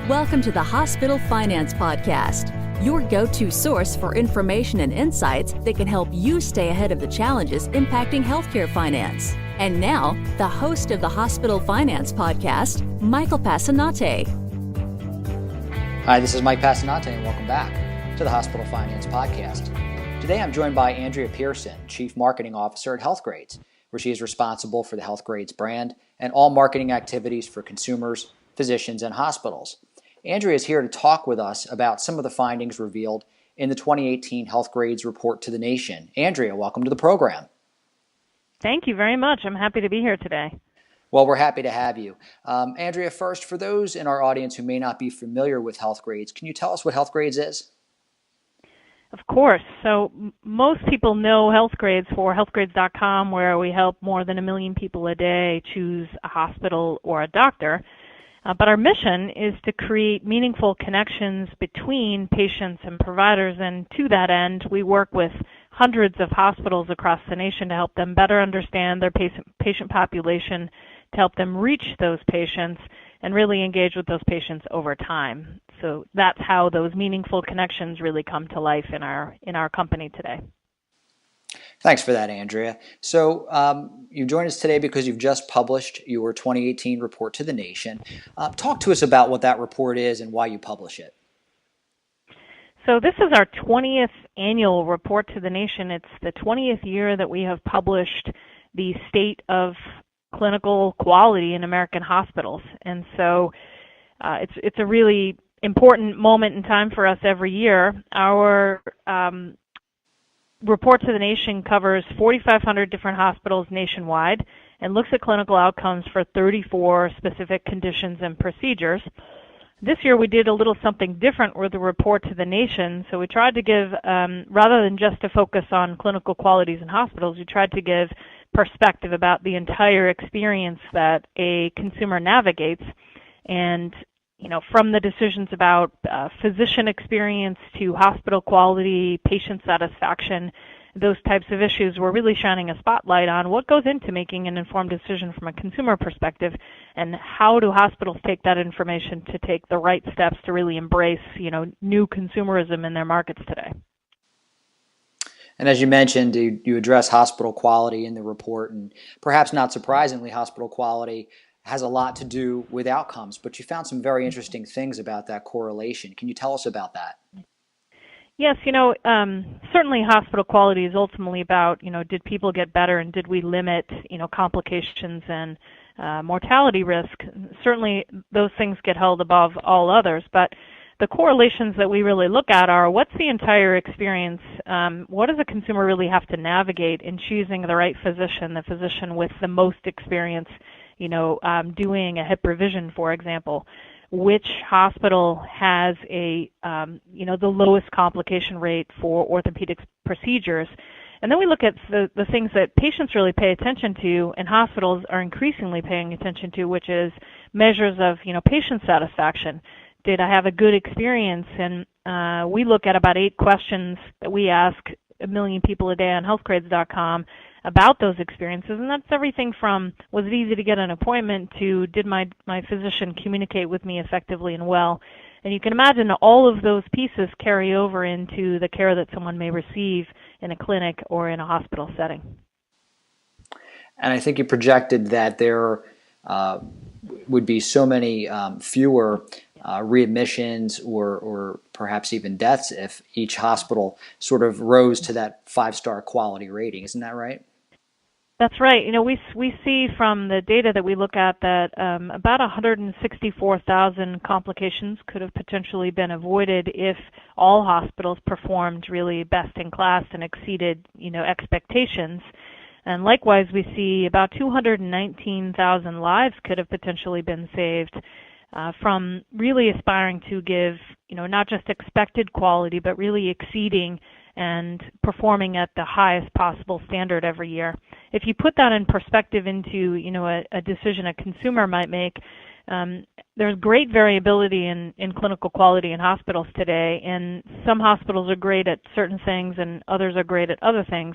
Welcome to the Hospital Finance Podcast, your go-to source for information and insights that can help you stay ahead of the challenges impacting healthcare finance. And now, the host of the Hospital Finance Podcast, Michael Passanante. Hi, this is Mike Passanante, and welcome back to the Hospital Finance Podcast. Today, I'm joined by Andrea Pearson, Chief Marketing Officer at Healthgrades, where she is responsible for the Healthgrades brand and all marketing activities for consumers, physicians, and hospitals. Andrea is here to talk with us about some of the findings revealed in the 2018 Healthgrades report to the nation. Andrea, welcome to the program. Thank you very much. I'm happy to be here today. Well, we're happy to have you. Andrea, first, for those in our audience who may not be familiar with Healthgrades, can you tell us what Healthgrades is? Of course. So most people know Healthgrades for healthgrades.com, where we help more than 1 million people a day choose a hospital or a doctor. But our mission is to create meaningful connections between patients and providers, and to that end, we work with hundreds of hospitals across the nation to help them better understand their patient population, to help them reach those patients, and really engage with those patients over time. So that's how those meaningful connections really come to life in our company today. Thanks for that, Andrea. So you joined us today because you've just published your 2018 report to the nation. Talk to us about what that report is and why you publish it. So this is our 20th annual report to the nation. It's the 20th year that we have published the state of clinical quality in American hospitals. And so it's a really important moment in time for us every year. Our report to the nation covers 4,500 different hospitals nationwide and looks at clinical outcomes for 34 specific conditions and procedures. This year we did a little something different with the report to the nation. So we tried to give, rather than just to focus on clinical qualities in hospitals, we tried to give perspective about the entire experience that a consumer navigates. And from the decisions about physician experience to hospital quality, patient satisfaction, those types of issues, we're really shining a spotlight on what goes into making an informed decision from a consumer perspective, and how do hospitals take that information to take the right steps to really embrace, new consumerism in their markets today. And as you mentioned, you address hospital quality in the report, and perhaps not surprisingly, hospital quality has a lot to do with outcomes, but you found some very interesting things about that correlation. Can you tell us about that? Yes, certainly hospital quality is ultimately about, did people get better and did we limit, complications and mortality risk. Certainly those things get held above all others, but the correlations that we really look at are what's the entire experience, what does a consumer really have to navigate in choosing the right physician, the physician with the most experience, doing a hip revision, for example. Which hospital has the lowest complication rate for orthopedic procedures? And then we look at the things that patients really pay attention to, and hospitals are increasingly paying attention to, which is measures of, patient satisfaction. Did I have a good experience? And we look at about 8 questions that we ask 1 million people a day on healthgrades.com about those experiences, and that's everything from, was it easy to get an appointment, to did my physician communicate with me effectively and well? And you can imagine all of those pieces carry over into the care that someone may receive in a clinic or in a hospital setting. And I think you projected that there would be so many fewer readmissions or perhaps even deaths if each hospital sort of rose to that 5-star quality rating. Isn't that right? That's right. We see from the data that we look at that about 164,000 complications could have potentially been avoided if all hospitals performed really best in class and exceeded, expectations. And likewise, we see about 219,000 lives could have potentially been saved from really aspiring to give, not just expected quality, but really exceeding and performing at the highest possible standard every year. If you put that in perspective into, a decision a consumer might make, there's great variability in clinical quality in hospitals today, and some hospitals are great at certain things and others are great at other things.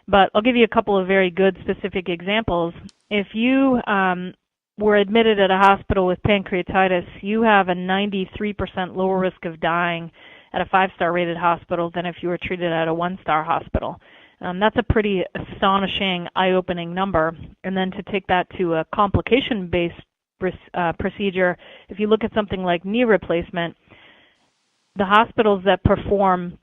But I'll give you a couple of very good specific examples. If you were admitted at a hospital with pancreatitis, you have a 93% lower risk of dying at a 5-star rated hospital than if you were treated at a 1-star hospital. That's a pretty astonishing, eye-opening number. And then to take that to a complication-based procedure, if you look at something like knee replacement, the hospitals that perform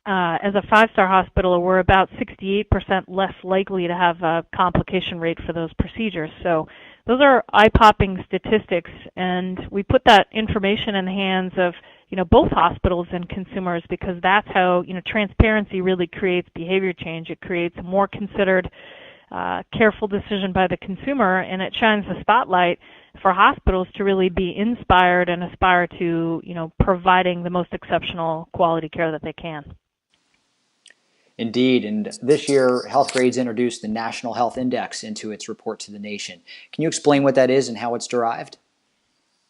as a 5-star hospital were about 68% less likely to have a complication rate for those procedures. So those are eye-popping statistics, and we put that information in the hands of both hospitals and consumers, because that's how transparency really creates behavior change. It creates a more considered, careful decision by the consumer, and it shines the spotlight for hospitals to really be inspired and aspire to providing the most exceptional quality care that they can. Indeed, and this year, Healthgrades introduced the National Health Index into its report to the nation. Can you explain what that is and how it's derived?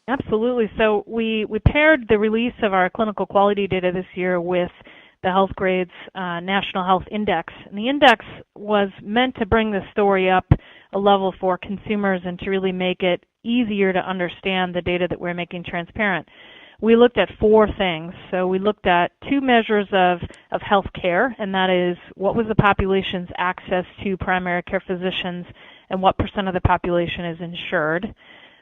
Absolutely. So we paired the release of our clinical quality data this year with the Healthgrades National Health Index. And the index was meant to bring the story up a level for consumers and to really make it easier to understand the data that we're making transparent. We looked at 4 things. So we looked at 2 measures of health care, and that is what was the population's access to primary care physicians and what % of the population is insured.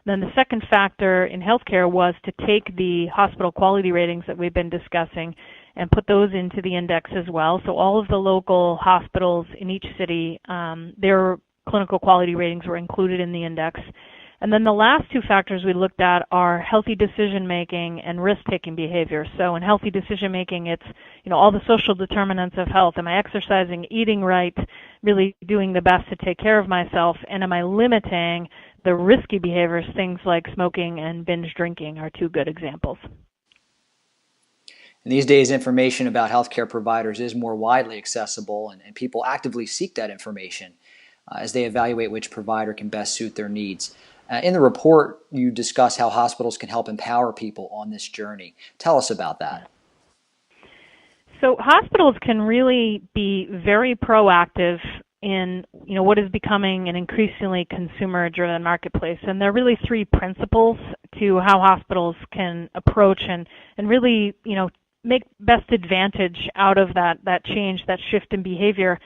Then the second factor in healthcare was to take the hospital quality ratings that we've been discussing and put those into the index as well. So all of the local hospitals in each city, their clinical quality ratings were included in the index. And then the last 2 factors we looked at are healthy decision-making and risk-taking behavior. So in healthy decision-making, it's all the social determinants of health. Am I exercising, eating right, really doing the best to take care of myself? And am I limiting the risky behaviors? Things like smoking and binge drinking are 2 good examples. And these days, information about healthcare providers is more widely accessible, and people actively seek that information as they evaluate which provider can best suit their needs. In the report, you discuss how hospitals can help empower people on this journey. Tell us about that. So hospitals can really be very proactive in what is becoming an increasingly consumer-driven marketplace. And there are really 3 principles to how hospitals can approach and really make best advantage out of that change, that shift in behavior.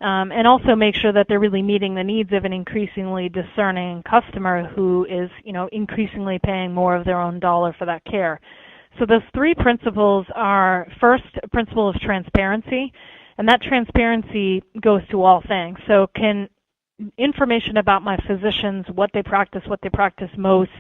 And also make sure that they're really meeting the needs of an increasingly discerning customer who is, increasingly paying more of their own dollar for that care. So those 3 principles are, first, a principle of transparency, and that transparency goes to all things. So can information about my physicians, what they practice most,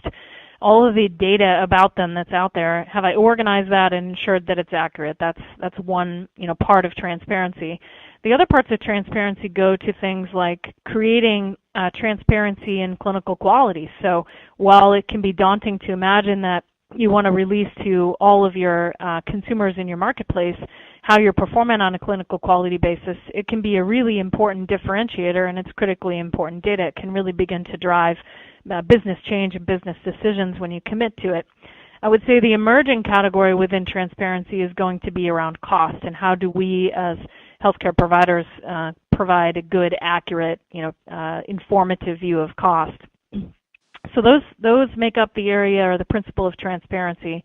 all of the data about them that's out there, have I organized that and ensured that it's accurate? That's one, part of transparency. The other parts of transparency go to things like creating transparency in clinical quality. So while it can be daunting to imagine that you want to release to all of your consumers in your marketplace how you're performing on a clinical quality basis, it can be a really important differentiator, and it's critically important data. It can really begin to drive business change and business decisions when you commit to it. I would say the emerging category within transparency is going to be around cost, and how do we as healthcare providers provide a good, accurate, informative view of cost. So those make up the area or the principle of transparency.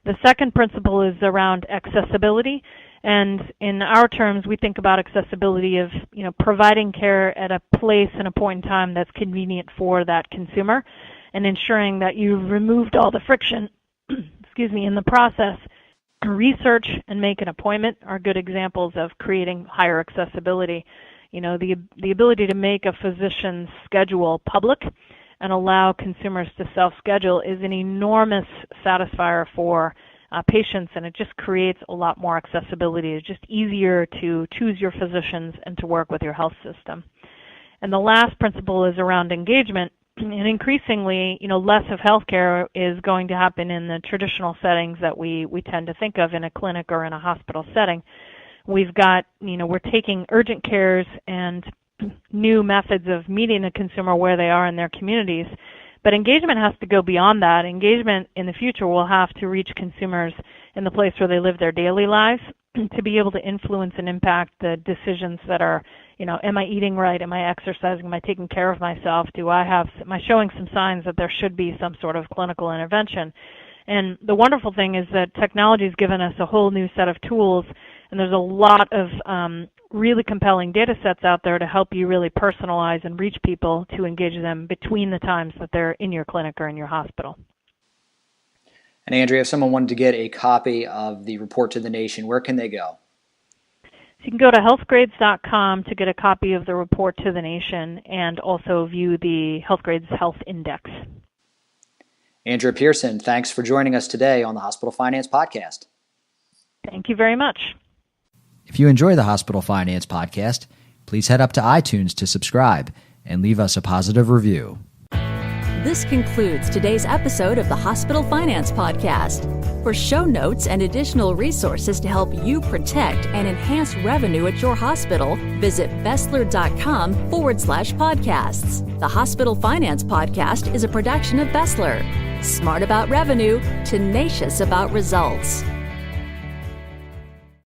The second principle is around accessibility, and in our terms, we think about accessibility of providing care at a place and a point in time that's convenient for that consumer, and ensuring that you've removed all the friction, in the process. Research and make an appointment are good examples of creating higher accessibility. The ability to make a physician's schedule public and allow consumers to self-schedule is an enormous satisfier for patients, and it just creates a lot more accessibility. It's just easier to choose your physicians and to work with your health system. And the last principle is around engagement. And increasingly, less of healthcare is going to happen in the traditional settings that we tend to think of in a clinic or in a hospital setting. We've got, we're taking urgent cares and new methods of meeting a consumer where they are in their communities. But engagement has to go beyond that. Engagement in the future will have to reach consumers in the place where they live their daily lives to be able to influence and impact the decisions that are am I eating right? Am I exercising? Am I taking care of myself? Am I showing some signs that there should be some sort of clinical intervention? And the wonderful thing is that technology has given us a whole new set of tools, and there's a lot of really compelling data sets out there to help you really personalize and reach people to engage them between the times that they're in your clinic or in your hospital. And Andrea, if someone wanted to get a copy of the Report to the Nation, where can they go? So you can go to healthgrades.com to get a copy of the Report to the Nation and also view the Healthgrades Health Index. Andrea Pearson, thanks for joining us today on the Hospital Finance Podcast. Thank you very much. If you enjoy the Hospital Finance Podcast, please head up to iTunes to subscribe and leave us a positive review. This concludes today's episode of the Hospital Finance Podcast. For show notes and additional resources to help you protect and enhance revenue at your hospital, visit Bessler.com/podcasts. The Hospital Finance Podcast is a production of Bessler. Smart about revenue, tenacious about results.